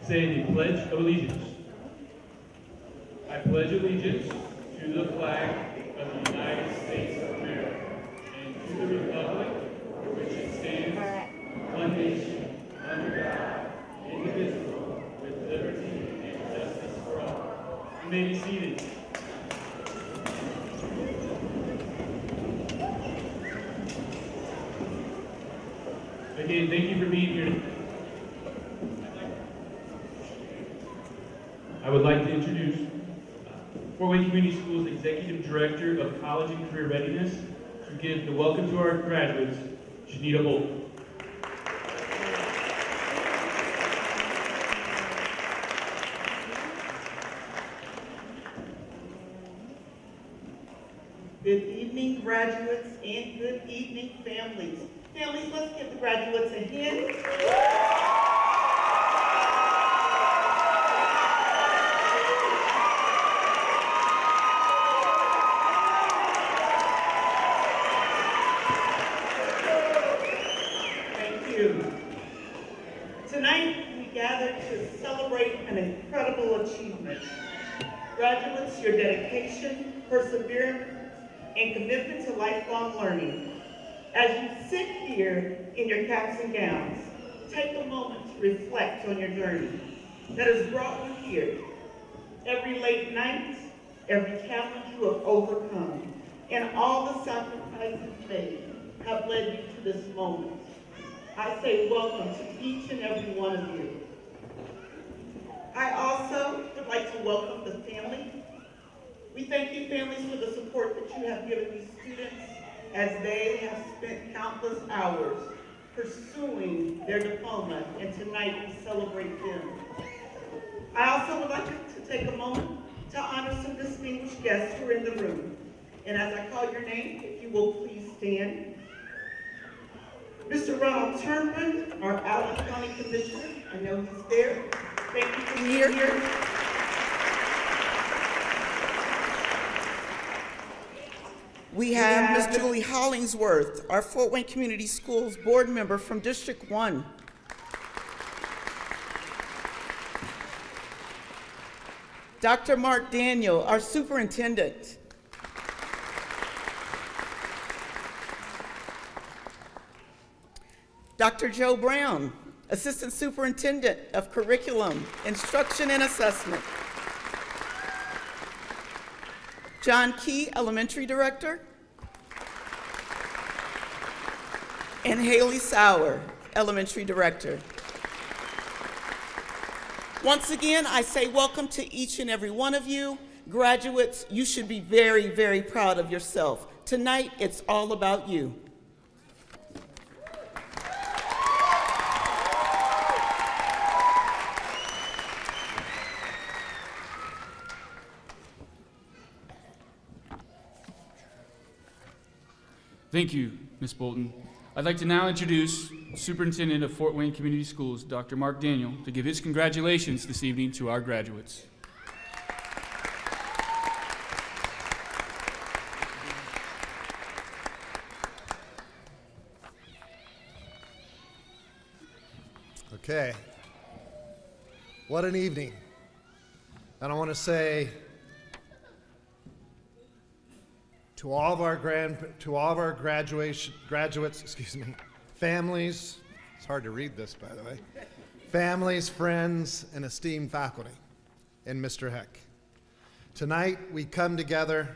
Say the Pledge of Allegiance. I pledge allegiance to the flag of the United States of America and to the republic for which it stands, one nation, under God, indivisible, with liberty and justice for all. You may be seated. Again, thank you for being here. I would like to introduce Fort Wayne Community Schools Executive Director of College and Career Readiness to give the welcome to our graduates, Janita Holt. Good evening, graduates, and good evening, families. Families, let's give the graduates a hand. Thank you. Tonight, we gather to celebrate an incredible achievement. Graduates, your dedication, perseverance, and commitment to lifelong learning. As you sit here in your caps and gowns, take a moment to reflect on your journey that has brought you here. Every late night, every challenge you have overcome, and all the sacrifices made have led you to this moment. I say welcome to each and every one of you. I also would like to welcome the family. We thank you, families, for the support that you have given these students as they have spent countless hours pursuing their diploma, and tonight we celebrate them. I also would like to take a moment to honor some distinguished guests who are in the room. And as I call your name, if you will please stand. Mr. Ronald Turnman, our Allen County Commissioner. I know he's there. Thank you for being here. We have Ms. Julie Hollingsworth, our Fort Wayne Community Schools board member from District 1. Dr. Mark Daniel, our superintendent. Dr. Joe Brown, assistant superintendent of curriculum, instruction, and assessment. John Key, elementary director. And Haley Sauer, elementary director. Once again, I say welcome to each and every one of you. Graduates, you should be very, very proud of yourself. Tonight, it's all about you. Thank you, Ms. Bolton. I'd like to now introduce Superintendent of Fort Wayne Community Schools, Dr. Mark Daniel, to give his congratulations this evening to our graduates. Okay. What an evening. And I want to say to all of our graduates, families, it's hard to read this, by the way, families, friends, and esteemed faculty, and Mr. Heck. Tonight, we come together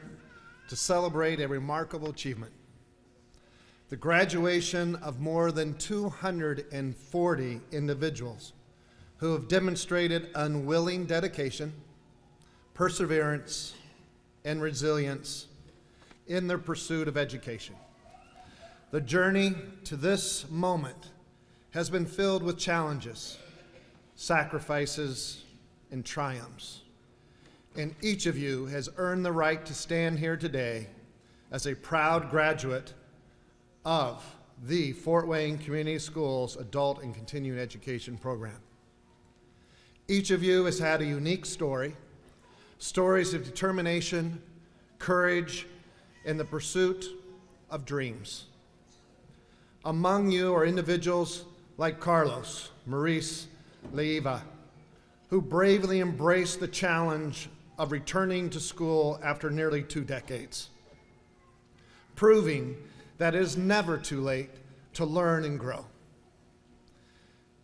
to celebrate a remarkable achievement. The graduation of more than 240 individuals who have demonstrated unwilling dedication, perseverance, and resilience in their pursuit of education. The journey to this moment has been filled with challenges, sacrifices, and triumphs. And each of you has earned the right to stand here today as a proud graduate of the Fort Wayne Community Schools Adult and Continuing Education Program. Each of you has had a unique story, stories of determination, courage, in the pursuit of dreams. Among you are individuals like Carlos, Maurice, Leiva, who bravely embraced the challenge of returning to school after nearly 2 decades, proving that it is never too late to learn and grow.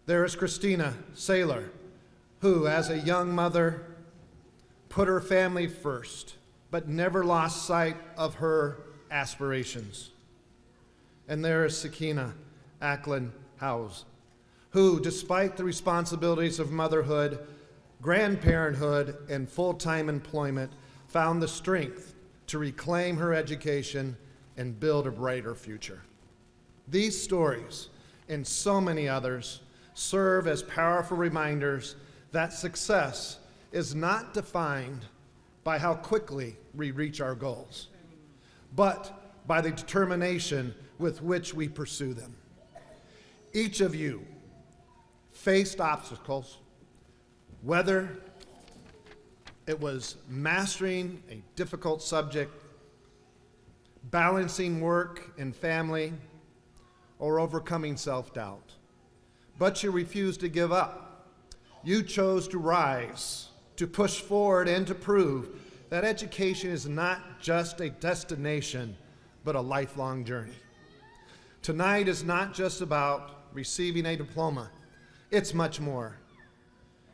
There is Christina Saylor, who, as a young mother, put her family first, but never lost sight of her aspirations. And there is Sakina Ackland Howes, who, despite the responsibilities of motherhood, grandparenthood, and full-time employment, found the strength to reclaim her education and build a brighter future. These stories, and so many others, serve as powerful reminders that success is not defined by how quickly we reach our goals, but by the determination with which we pursue them. Each of you faced obstacles, whether it was mastering a difficult subject, balancing work and family, or overcoming self-doubt. But you refused to give up. You chose to rise, to push forward, and to prove that education is not just a destination, but a lifelong journey. Tonight is not just about receiving a diploma. It's much more.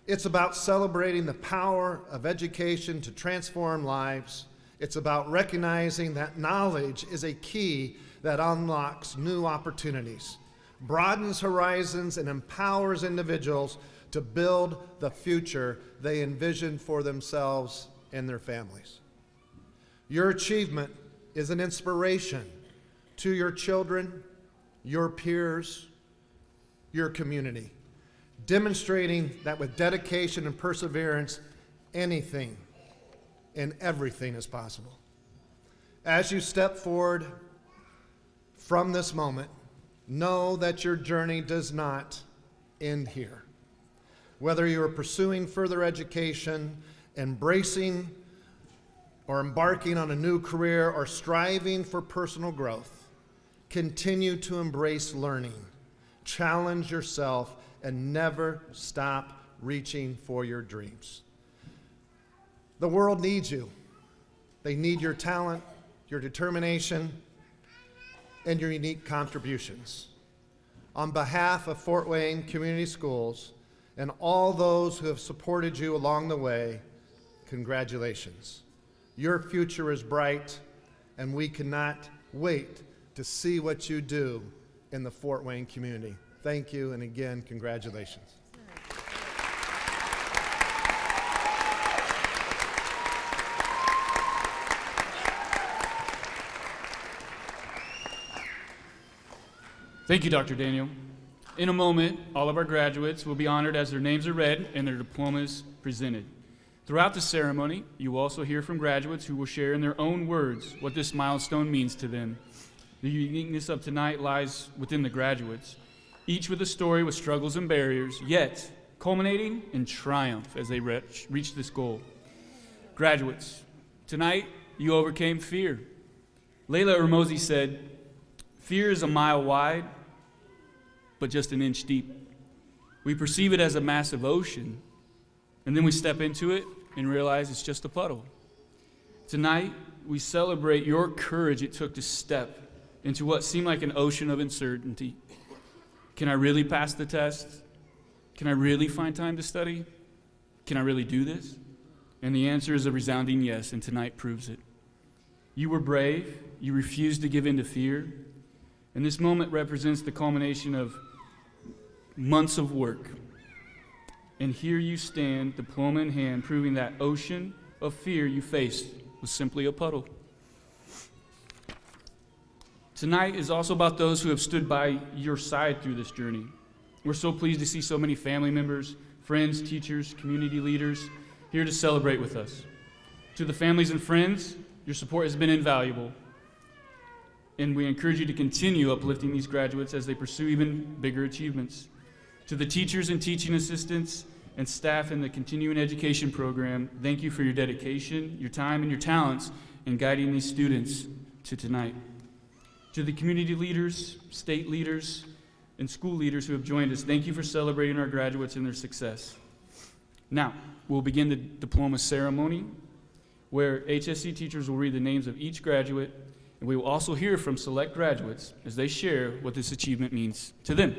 It's about celebrating the power of education to transform lives. It's about recognizing that knowledge is a key that unlocks new opportunities, broadens horizons, and empowers individuals to build the future they envision for themselves and their families. Your achievement is an inspiration to your children, your peers, your community, demonstrating that with dedication and perseverance, anything and everything is possible. As you step forward from this moment, know that your journey does not end here. Whether you are pursuing further education, embracing or embarking on a new career, or striving for personal growth, continue to embrace learning, challenge yourself, and never stop reaching for your dreams. The world needs you. They need your talent, your determination, and your unique contributions. On behalf of Fort Wayne Community Schools and all those who have supported you along the way, congratulations. Your future is bright, and we cannot wait to see what you do in the Fort Wayne community. Thank you, and again, congratulations. Thank you, Dr. Daniel. In a moment, all of our graduates will be honored as their names are read and their diplomas presented. Throughout the ceremony, you will also hear from graduates who will share in their own words what this milestone means to them. The uniqueness of tonight lies within the graduates, each with a story with struggles and barriers, yet culminating in triumph as they reach this goal. Graduates, tonight you overcame fear. Layla Ermozi said, "Fear is a mile wide, but just an inch deep. We perceive it as a massive ocean, and then we step into it and realize it's just a puddle." Tonight, we celebrate your courage it took to step into what seemed like an ocean of uncertainty. Can I really pass the test? Can I really find time to study? Can I really do this? And the answer is a resounding yes, and tonight proves it. You were brave. You refused to give in to fear. And this moment represents the culmination of months of work. And here you stand, diploma in hand, proving that ocean of fear you faced was simply a puddle. Tonight is also about those who have stood by your side through this journey. We're so pleased to see so many family members, friends, teachers, community leaders here to celebrate with us. To the families and friends, your support has been invaluable. And we encourage you to continue uplifting these graduates as they pursue even bigger achievements. To the teachers and teaching assistants and staff in the continuing education program, thank you for your dedication, your time, and your talents in guiding these students to tonight. To the community leaders, state leaders, and school leaders who have joined us, thank you for celebrating our graduates and their success. Now, we'll begin the diploma ceremony, where HSE teachers will read the names of each graduate, and we will also hear from select graduates as they share what this achievement means to them.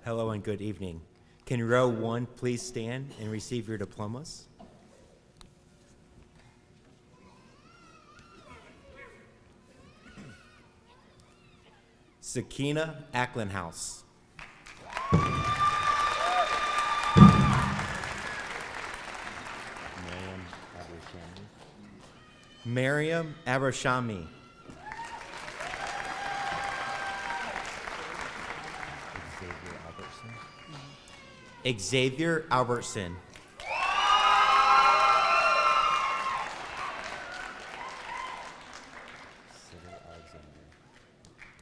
Hello and good evening. Can row 1 please stand and receive your diplomas? Sakina Acklenhouse. Miriam Abershami. Xavier Albertson.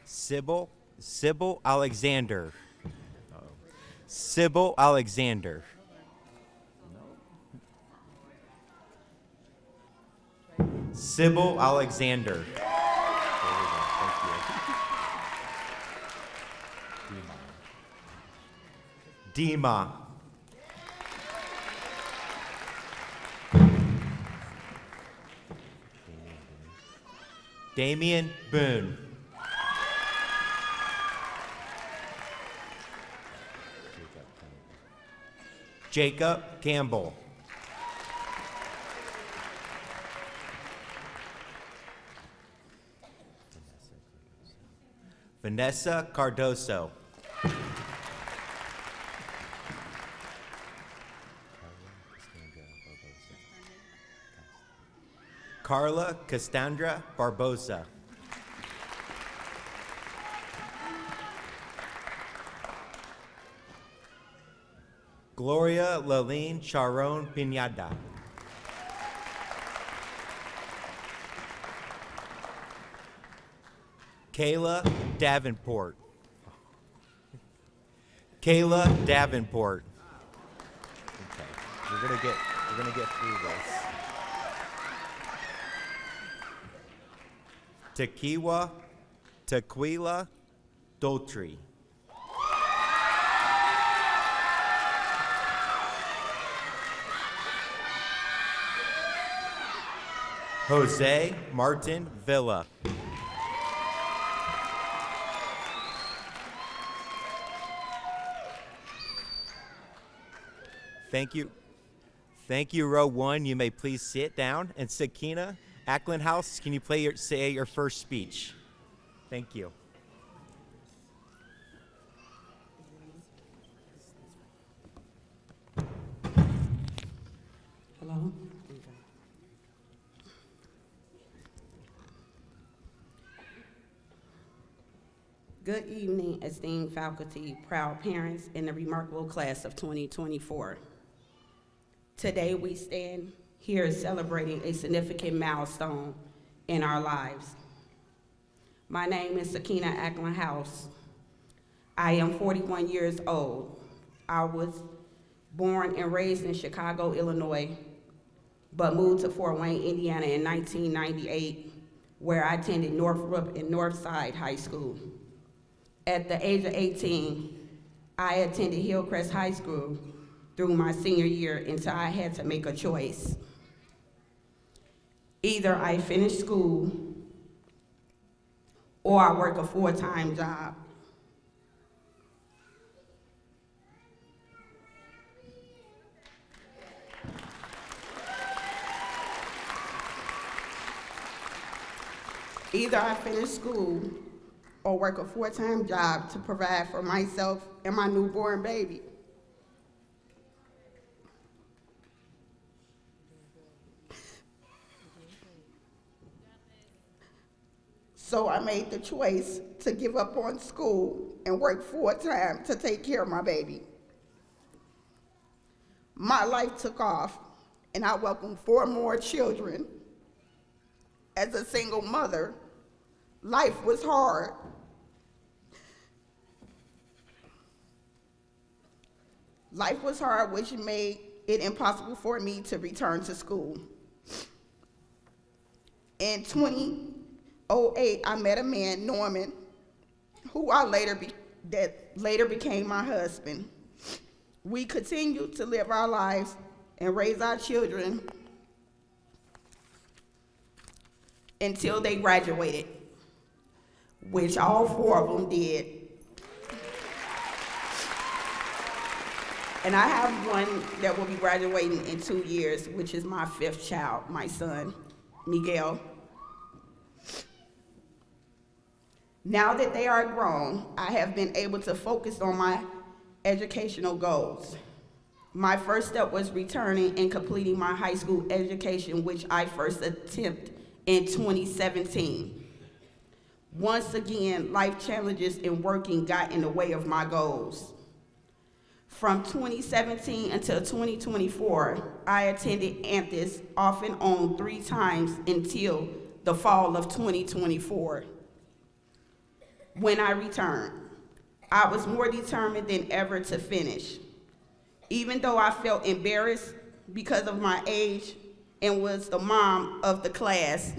Sybil Alexander. Sybil Alexander. Sybil Alexander. Dima. Damian Boone. Jacob Campbell. Vanessa Cardoso. Carla Castandra Barbosa. Gloria Laline Charon Pinada. Kayla Davenport. Kayla Davenport. Okay, we're gonna get through this. Tequila Doltry. Jose Martin Villa. Thank you. Thank you, row 1. You may please sit down. And Sakina Acklenhouse, can you say your first speech? Thank you. Hello? Good evening, esteemed faculty, proud parents, and the remarkable class of 2024. Today we stand here celebrating a significant milestone in our lives. My name is Sakina Acklenhouse. I am 41 years old. I was born and raised in Chicago, Illinois, but moved to Fort Wayne, Indiana in 1998, where I attended Northrop and Northside High School. At the age of 18, I attended Hillcrest High School through my senior year until I had to make a choice. Either I finish school or I work a full-time job. Either I finish school or work a full-time job to provide for myself and my newborn baby. So I made the choice to give up on school and work full-time to take care of my baby. My life took off, and I welcomed 4 more children. As a single mother, life was hard. Life was hard, which made it impossible for me to return to school. In 2008, I met a man, Norman, who that later became my husband. We continued to live our lives and raise our children until they graduated, which all 4 of them did. And I have one that will be graduating in 2 years, which is my 5th child, my son, Miguel. Now that they are grown, I have been able to focus on my educational goals. My first step was returning and completing my high school education, which I first attempted in 2017. Once again, life challenges and working got in the way of my goals. From 2017 until 2024, I attended Anthis off and on 3 times until the fall of 2024. When I returned, I was more determined than ever to finish. Even though I felt embarrassed because of my age and was the mom of the class,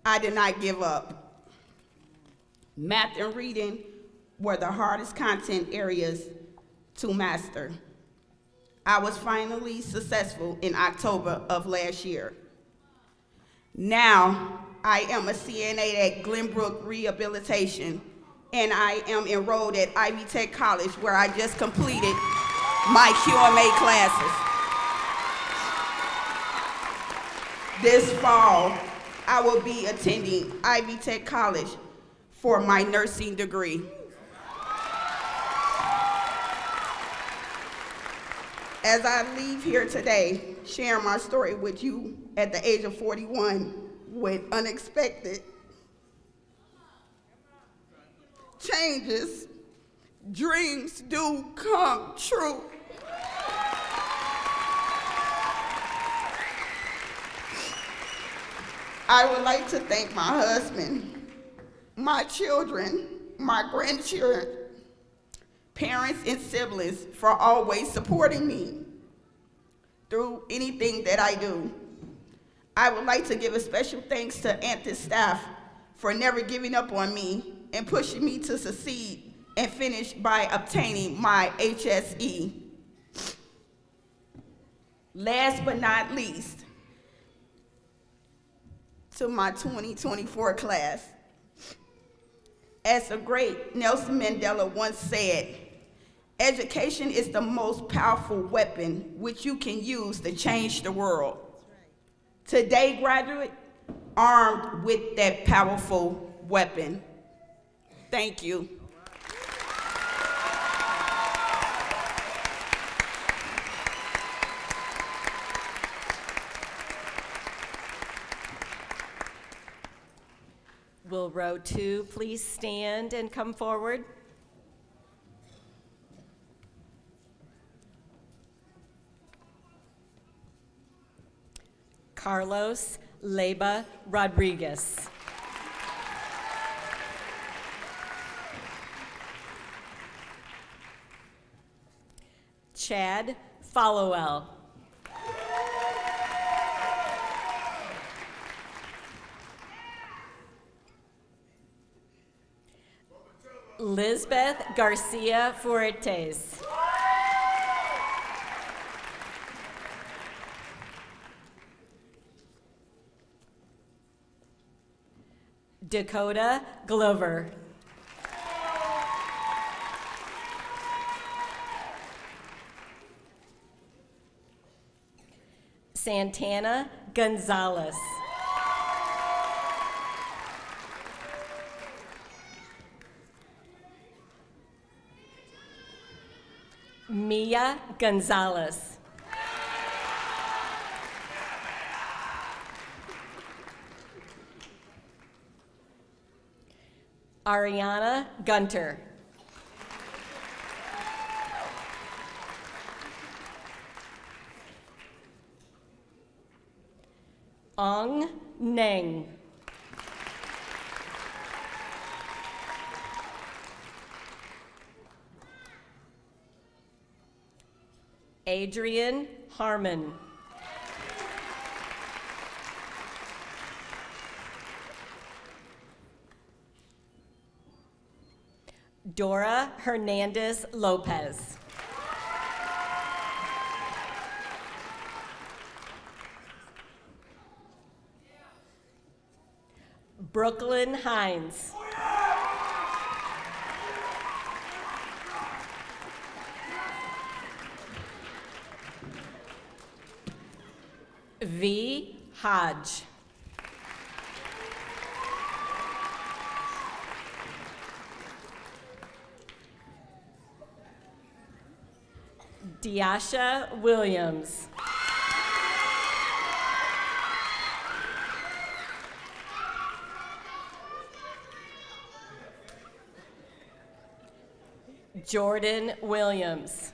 I did not give up. Math and reading were the hardest content areas to master. I was finally successful in October of last year. Now, I am a CNA at Glenbrook Rehabilitation, and I am enrolled at Ivy Tech College, where I just completed my QMA classes. This fall, I will be attending Ivy Tech College for my nursing degree. As I leave here today, sharing my story with you at the age of 41 with unexpected changes, dreams do come true. I would like to thank my husband, my children, my grandchildren, parents and siblings for always supporting me through anything that I do. I would like to give a special thanks to Anthis staff for never giving up on me and pushing me to succeed and finish by obtaining my HSE. Last but not least, to my 2024 class. As the great Nelson Mandela once said, education is the most powerful weapon which you can use to change the world. Today, graduate, armed with that powerful weapon. Thank you. Will row 2 please stand and come forward? Carlos Leyva Rodriguez. Chad Followell. Lisbeth Garcia Fuertes. Dakota Glover. Santana Gonzalez. Mia Gonzalez. Ariana Gunter. Ong Neng. Adrian Harmon. Dora Hernandez Lopez. Brooklyn Hines. V. Hodge. Diasha Williams. Jordan Williams.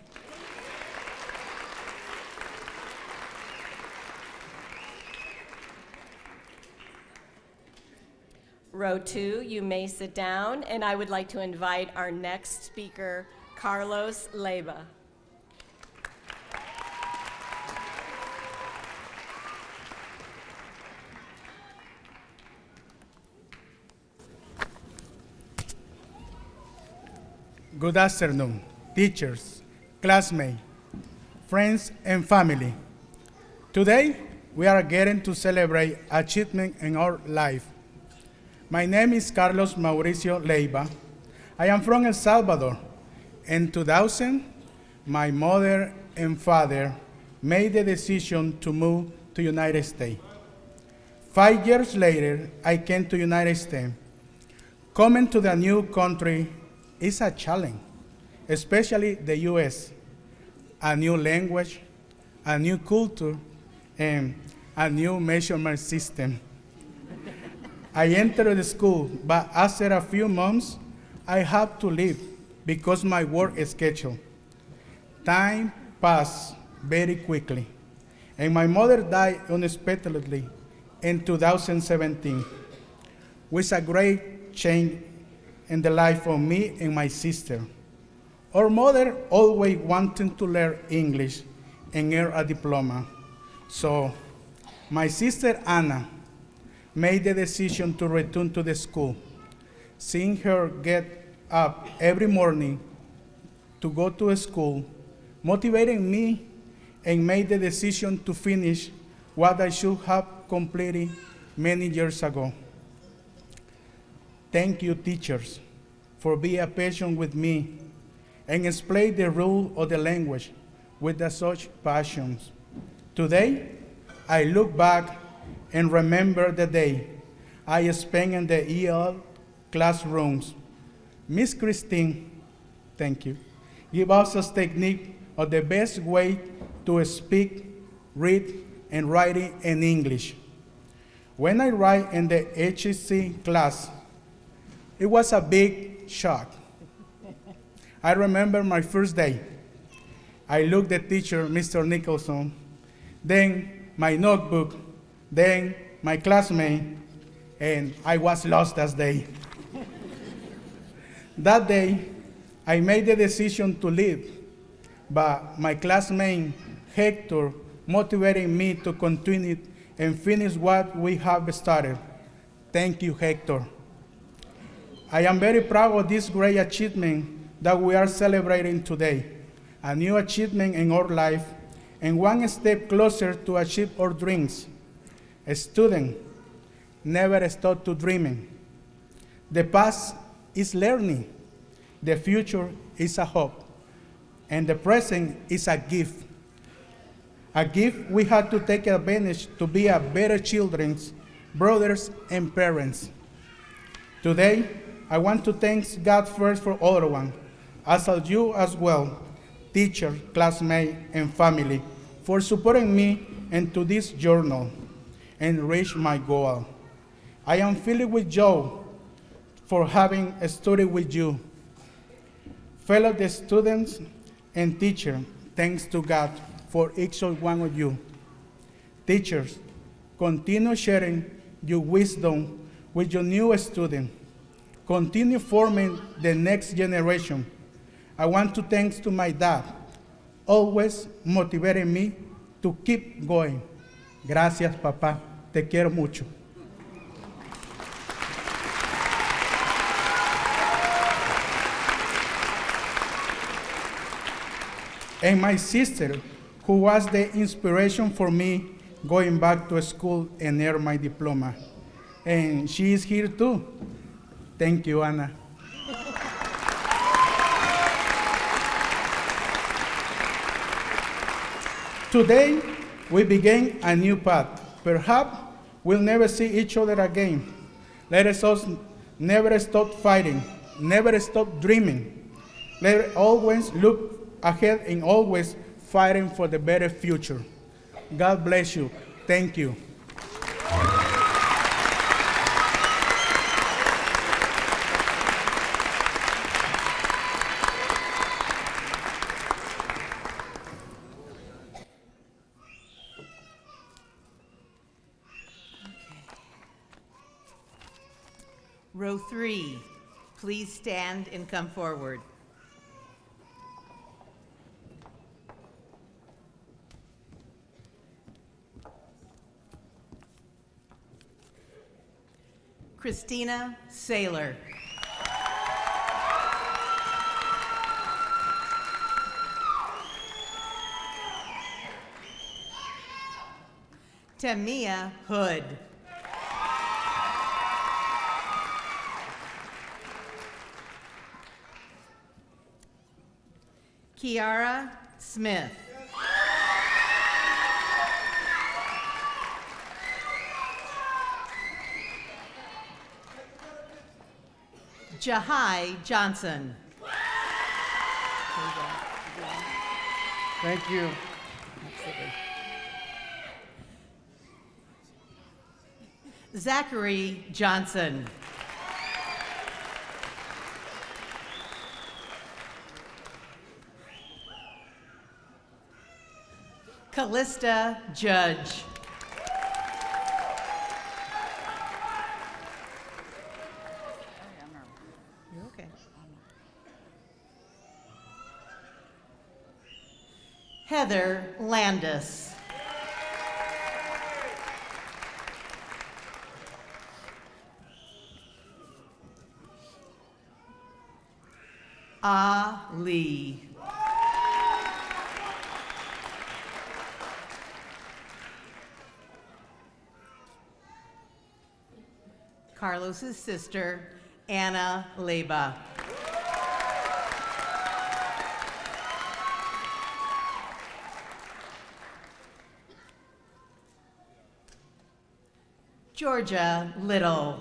Row 2, you may sit down, and I would like to invite our next speaker, Carlos Leyva. Good afternoon, teachers, classmates, friends, and family. Today, we are getting to celebrate achievement in our life. My name is Carlos Mauricio Leyva. I am from El Salvador. In 2000, my mother and father made the decision to move to United States. 5 years later, I came to United States. Coming to the new country is a challenge, especially the US. A new language, a new culture, and a new measurement system. I entered the school, but after a few months, I had to leave because my work schedule. Time passed very quickly, and my mother died unexpectedly in 2017, with a great change in the life of me and my sister. Our mother always wanted to learn English and earn a diploma. So my sister Anna made the decision to return to the school. Seeing her get up every morning to go to school motivated me and made the decision to finish what I should have completed many years ago. Thank you, teachers, for being patient with me and explain the rule of the language with such passion. Today, I look back and remember the day I spent in the EL classrooms. Miss Christine, thank you, give us a technique of the best way to speak, read, and write in English. When I write in the HSE class, it was a big shock. I remember my first day. I looked at teacher, Mr. Nicholson, then my notebook, then my classmate, and I was lost that day. That day, I made the decision to leave, but my classmate, Hector, motivated me to continue and finish what we have started. Thank you, Hector. I am very proud of this great achievement that we are celebrating today, a new achievement in our life, and one step closer to achieve our dreams. A student never stop to dreaming. The past is learning, the future is a hope, and the present is a gift. A gift we have to take advantage to be a better children, brothers, and parents. Today, I want to thank God first for everyone, as you as well, teacher, classmate, and family, for supporting me into this journal and reach my goal. I am filled with joy for having studied with you. Fellow students and teachers, thanks to God for each one of you. Teachers, continue sharing your wisdom with your new students. Continue forming the next generation. I want to thank to my dad, always motivated me to keep going. Gracias, papá. Te quiero mucho. And my sister, who was the inspiration for me going back to school and earn my diploma. And she is here too. Thank you, Anna. Today, we begin a new path. Perhaps we'll never see each other again. Let us never stop fighting, never stop dreaming. Let us always look ahead and always fighting for the better future. God bless you. Thank you. Row 3, please stand and come forward. Christina Saylor. Tamia Hood. Kiara Smith. Jahai Johnson. Thank you. Zachary Johnson. Callista Judge. You're okay. Heather Landis. Ah Lee. Carlos's sister, Anna Leba. Georgia Little.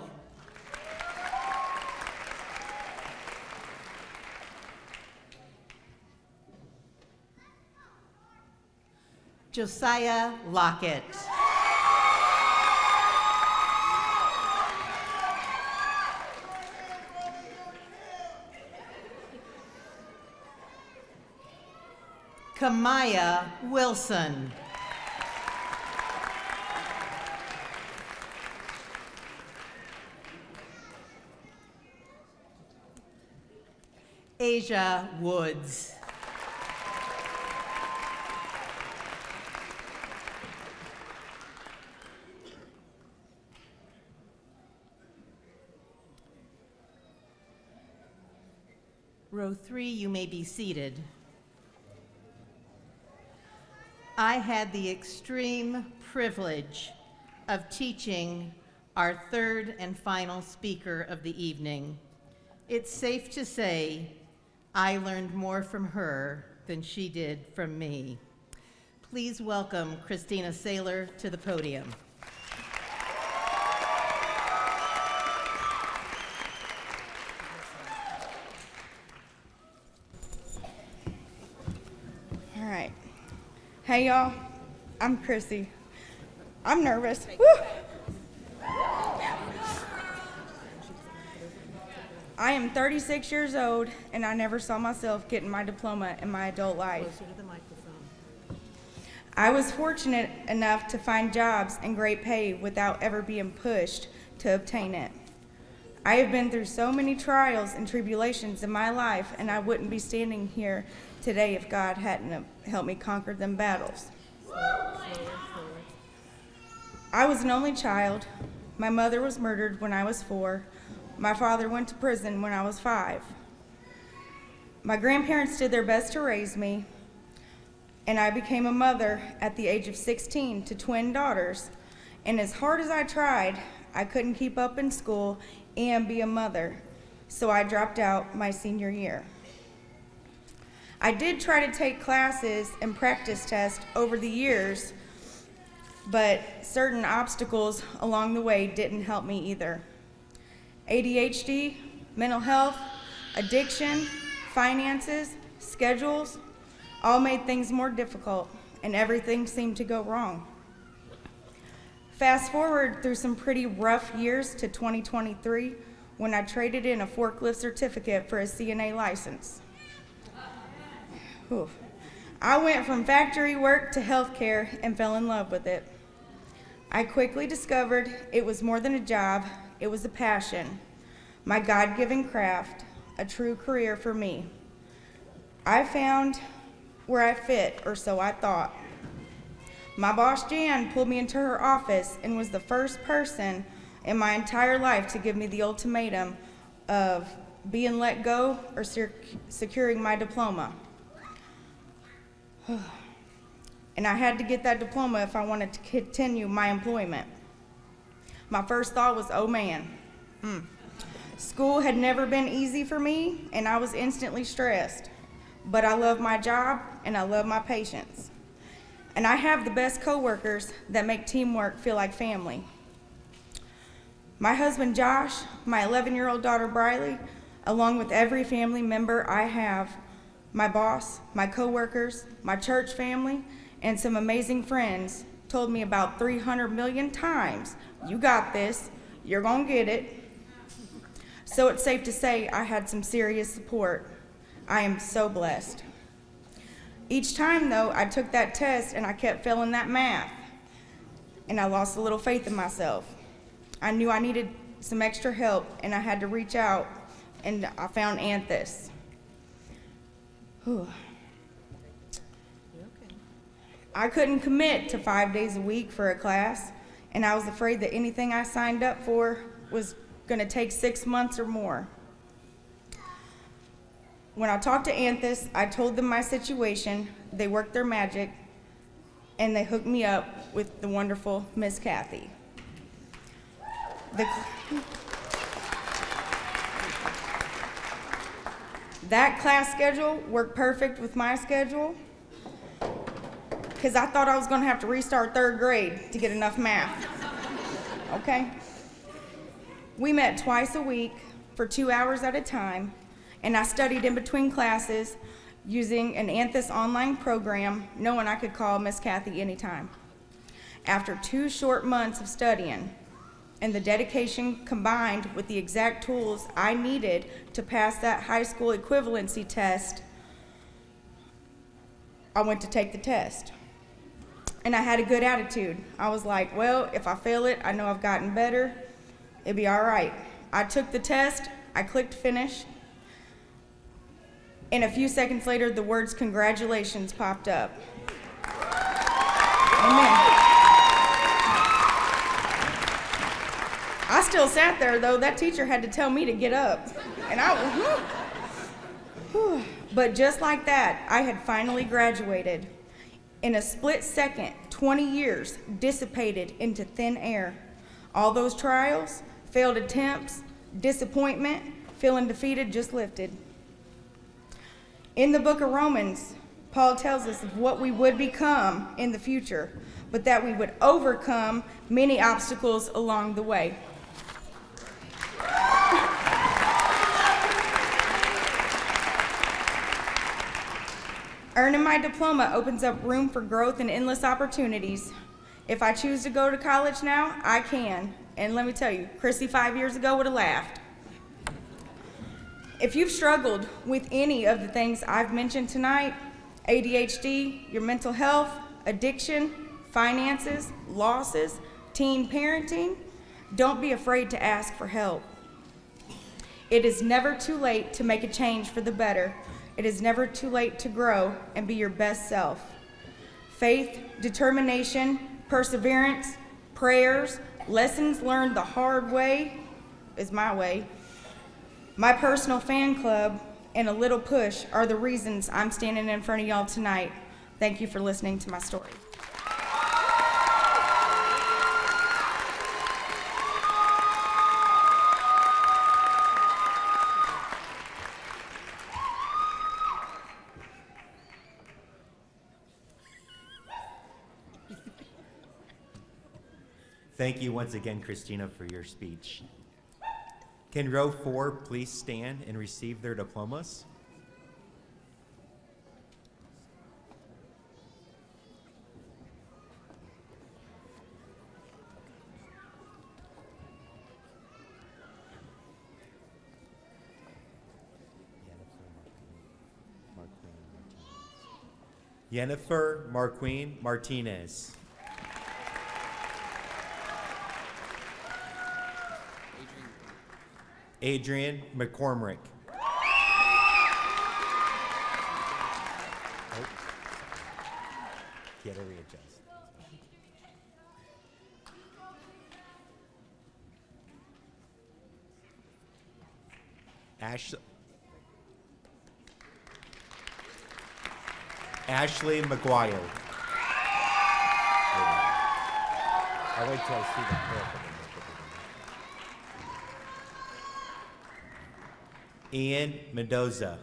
Josiah Lockett. Kamaya Wilson. Asia Woods. Row 3, you may be seated. I had the extreme privilege of teaching our third and final speaker of the evening. It's safe to say I learned more from her than she did from me. Please welcome Christina Saylor to the podium. All right. Hey, y'all. I'm Chrissy. I'm nervous. Woo! I am 36 years old, and I never saw myself getting my diploma in my adult life. I was fortunate enough to find jobs and great pay without ever being pushed to obtain it. I have been through so many trials and tribulations in my life, and I wouldn't be standing here today if God hadn't helped me conquer them battles. I was an only child. My mother was murdered when I was 4. My father went to prison when I was 5. My grandparents did their best to raise me, and I became a mother at the age of 16 to twin daughters. And as hard as I tried, I couldn't keep up in school and be a mother, so I dropped out my senior year. I did try to take classes and practice tests over the years, but certain obstacles along the way didn't help me either. ADHD, mental health, addiction, finances, schedules, all made things more difficult, and everything seemed to go wrong. Fast forward through some pretty rough years to 2023, when I traded in a forklift certificate for a CNA license. Whew. I went from factory work to healthcare and fell in love with it. I quickly discovered it was more than a job, it was a passion, my God-given craft, a true career for me. I found where I fit, or so I thought. My boss, Jan, pulled me into her office and was the first person in my entire life to give me the ultimatum of being let go or securing my diploma. And I had to get that diploma if I wanted to continue my employment. My first thought was, oh man. School had never been easy for me, and I was instantly stressed. But I love my job, and I love my patients. And I have the best coworkers that make teamwork feel like family. My husband Josh, my 11-year-old daughter Briley, along with every family member I have, my boss, my coworkers, my church family, and some amazing friends told me about 300 million times, you got this, you're gonna get it. So it's safe to say I had some serious support. I am so blessed. Each time, though, I took that test and I kept failing that math, and I lost a little faith in myself. I knew I needed some extra help, and I had to reach out, and I found Anthus. Whew. I couldn't commit to 5 days a week for a class, and I was afraid that anything I signed up for was going to take 6 months or more. When I talked to Anthus, I told them my situation. They worked their magic, and they hooked me up with the wonderful Miss Kathy. That class schedule worked perfect with my schedule, because I thought I was going to have to restart 3rd grade to get enough math. Okay? We met twice a week for 2 hours at a time, and I studied in between classes using an Anthus online program, knowing I could call Miss Kathy anytime. After 2 short months of studying, and the dedication combined with the exact tools I needed to pass that high school equivalency test, I went to take the test. And I had a good attitude. I was like, well, if I fail it, I know I've gotten better. It'll be all right. I took the test, I clicked finish, and a few seconds later, the words congratulations popped up. Amen. I still sat there, though. That teacher had to tell me to get up. And I was, whew. But just like that, I had finally graduated. In a split second, 20 years dissipated into thin air. All those trials, failed attempts, disappointment, feeling defeated just lifted. In the book of Romans, Paul tells us of what we would become in the future, but that we would overcome many obstacles along the way. Earning my diploma opens up room for growth and endless opportunities. If I choose to go to college now, I can. And let me tell you, Chrissy 5 years ago would have laughed. If you've struggled with any of the things I've mentioned tonight, ADHD, your mental health, addiction, finances, losses, teen parenting, don't be afraid to ask for help. It is never too late to make a change for the better. It is never too late to grow and be your best self. Faith, determination, perseverance, prayers, lessons learned the hard way is my way. My personal fan club and a little push are the reasons I'm standing in front of y'all tonight. Thank you for listening to my story. Thank you once again, Christina, for your speech. Can row 4 please stand and receive their diplomas? Jennifer Marqueen Martinez. Adrian McCormick. Oh. Get to readjust. Ashley McGuire. I'll wait till I see the clip. Ian Mendoza.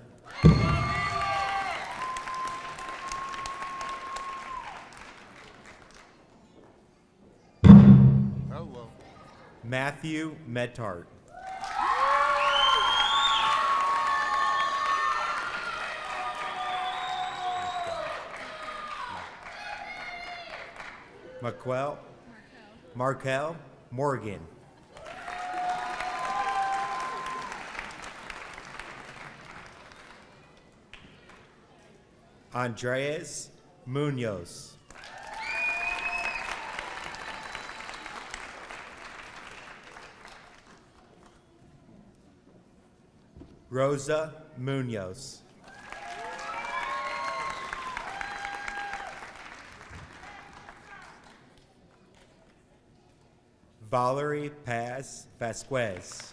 Hello. Matthew Metart. Markel Morgan. Andreas Munoz. Rosa Munoz. Valerie Paz Vasquez.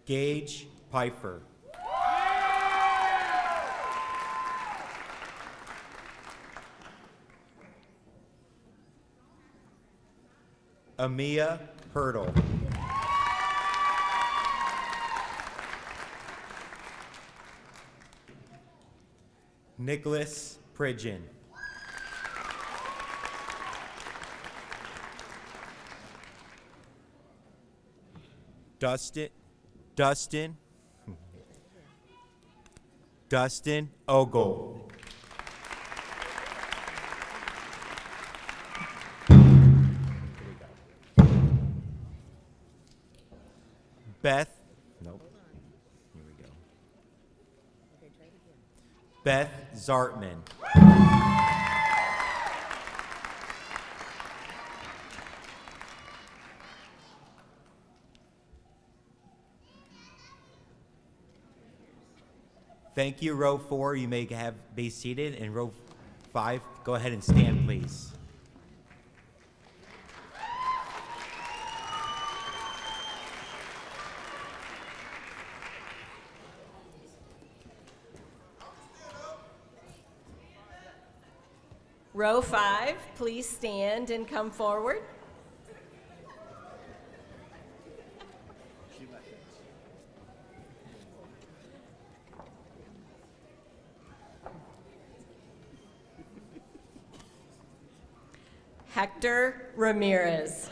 Gage Pfeiffer. Amia Hurdle. Nicholas Pridgeon. Dustin Ogle. Beth Zartman. Thank you, row 4. You may be seated. And row 5, go ahead and stand, please. Row 5, please stand and come forward. Hector Ramirez.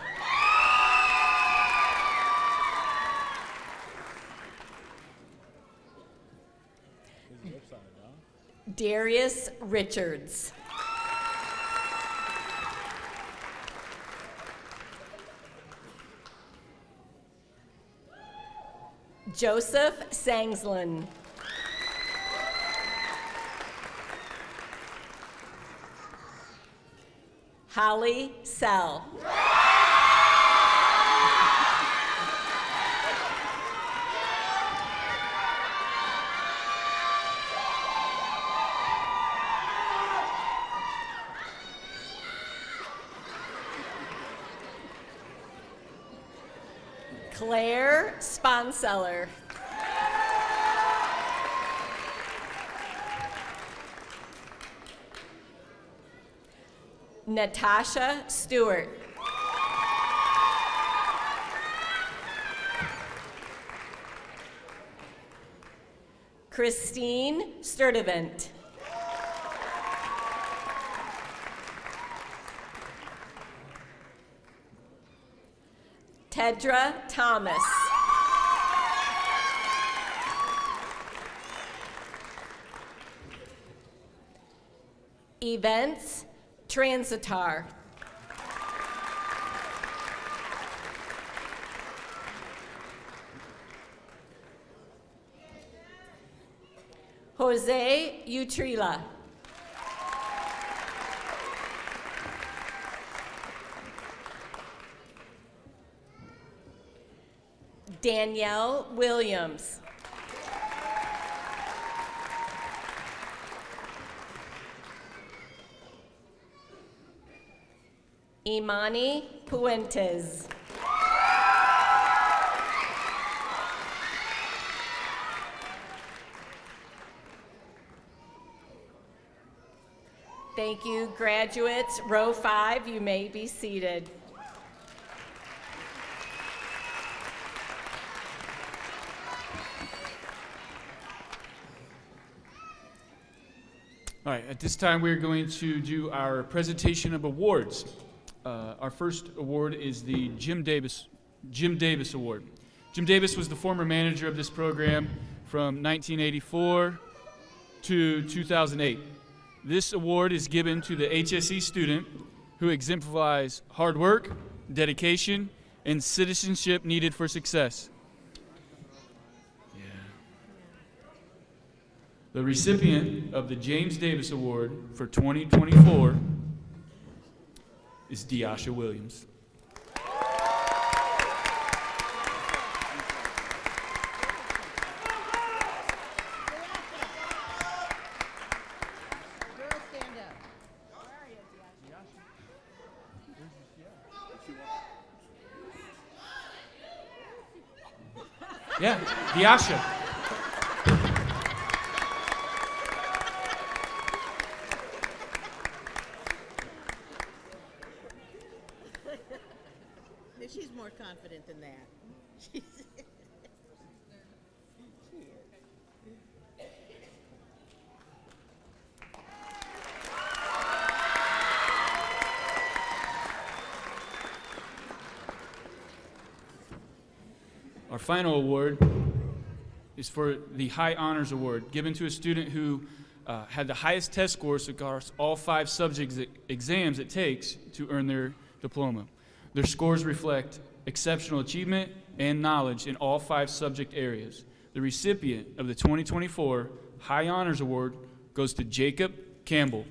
Darius Richards. Joseph Sangslin. Holly Sell. Claire Sponseller. Natasha Stewart. Christine Sturdivant. Tedra Thomas. Events Transitar. Jose Utrila. Danielle Williams. Imani Puentes. Thank you, graduates. Row 5, you may be seated. All right, at this time, we're going to do our presentation of awards. Our first award is the Jim Davis Award. Jim Davis was the former manager of this program from 1984 to 2008. This award is given to the HSE student who exemplifies hard work, dedication, and citizenship needed for success. The recipient of the James Davis Award for 2024 is Deasha Williams. Yeah, Deasha. She's more confident than that. She is. Our final award is for the High Honors Award, given to a student who had the highest test scores across all 5 subject exams it takes to earn their diploma. Their scores reflect exceptional achievement and knowledge in all 5 subject areas. The recipient of the 2024 High Honors Award goes to Jacob Campbell.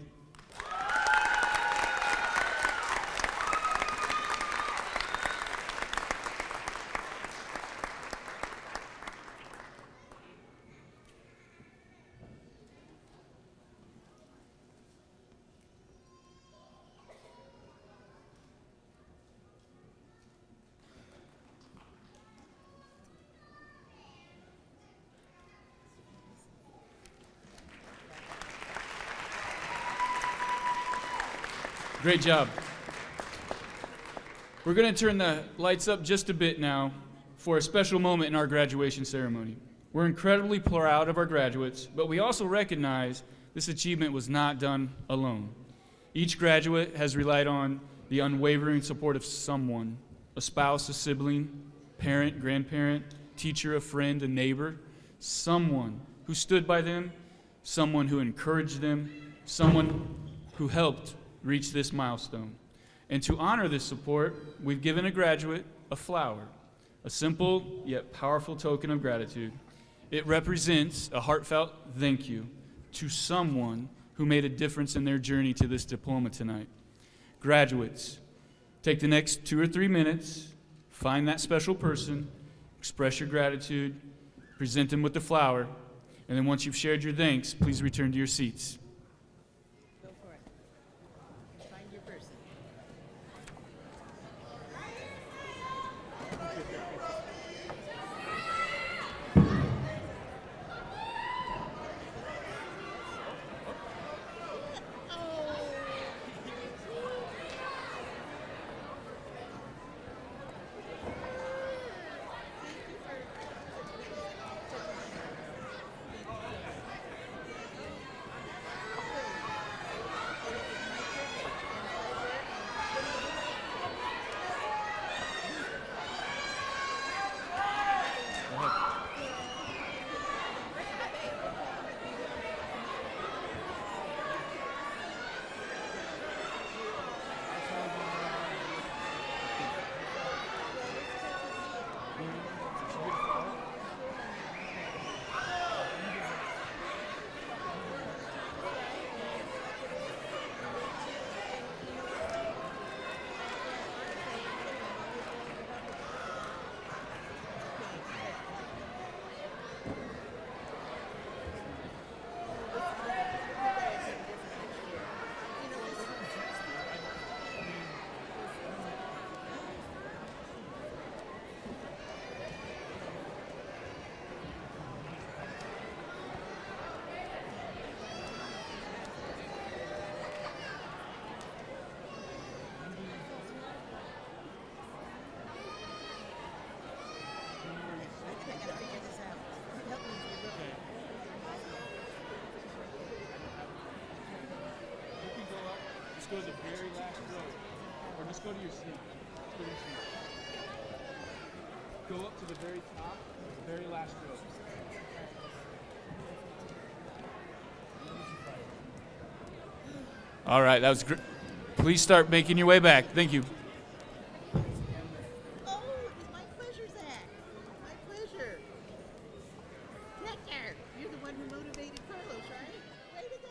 Great job. We're going to turn the lights up just a bit now for a special moment in our graduation ceremony. We're incredibly proud of our graduates, but we also recognize this achievement was not done alone. Each graduate has relied on the unwavering support of someone, a spouse, a sibling, parent, grandparent, teacher, a friend, a neighbor, someone who stood by them, someone who encouraged them, someone who helped reach this milestone. And to honor this support, we've given a graduate a flower, a simple yet powerful token of gratitude. It represents a heartfelt thank you to someone who made a difference in their journey to this diploma tonight. Graduates, take the next 2 or 3 minutes, find that special person, express your gratitude, present them with the flower, and then once you've shared your thanks, please return to your seats. Go for it. Find your person. Just go to the very last row, or just go to your seat. Just go to your seat. Go up to the very top, the very last row. All right, that was great. Please start making your way back. Thank you. Oh, my pleasure, Zach. My pleasure. Nectar, you're the one who motivated Carlos, right? Way to go.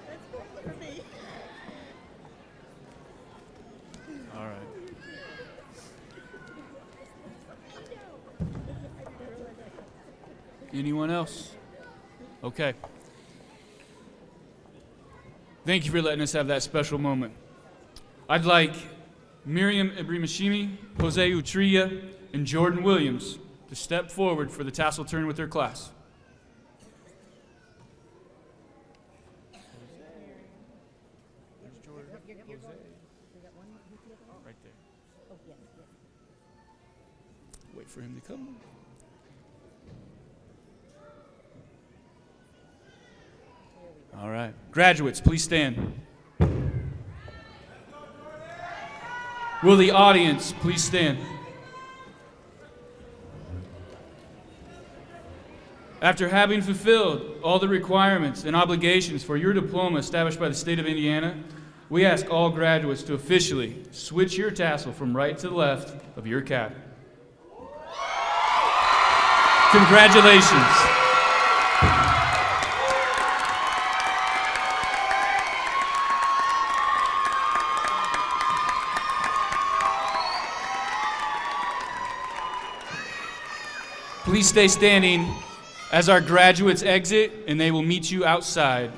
That's cool for me. All right. Anyone else? Okay. Thank you for letting us have that special moment. I'd like Miriam Ibrimashimi, Jose Utrilla, and Jordan Williams to step forward for the tassel turn with their class. Right there. Wait for him to come. All right. Graduates, please stand. Will the audience please stand? After having fulfilled all the requirements and obligations for your diploma established by the state of Indiana, we ask all graduates to officially switch your tassel from right to left of your cap. Congratulations. Please stay standing as our graduates exit, and they will meet you outside.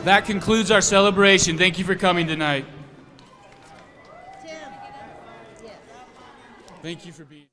That concludes our celebration. Thank you for coming tonight. Tim. Yes. Thank you for being.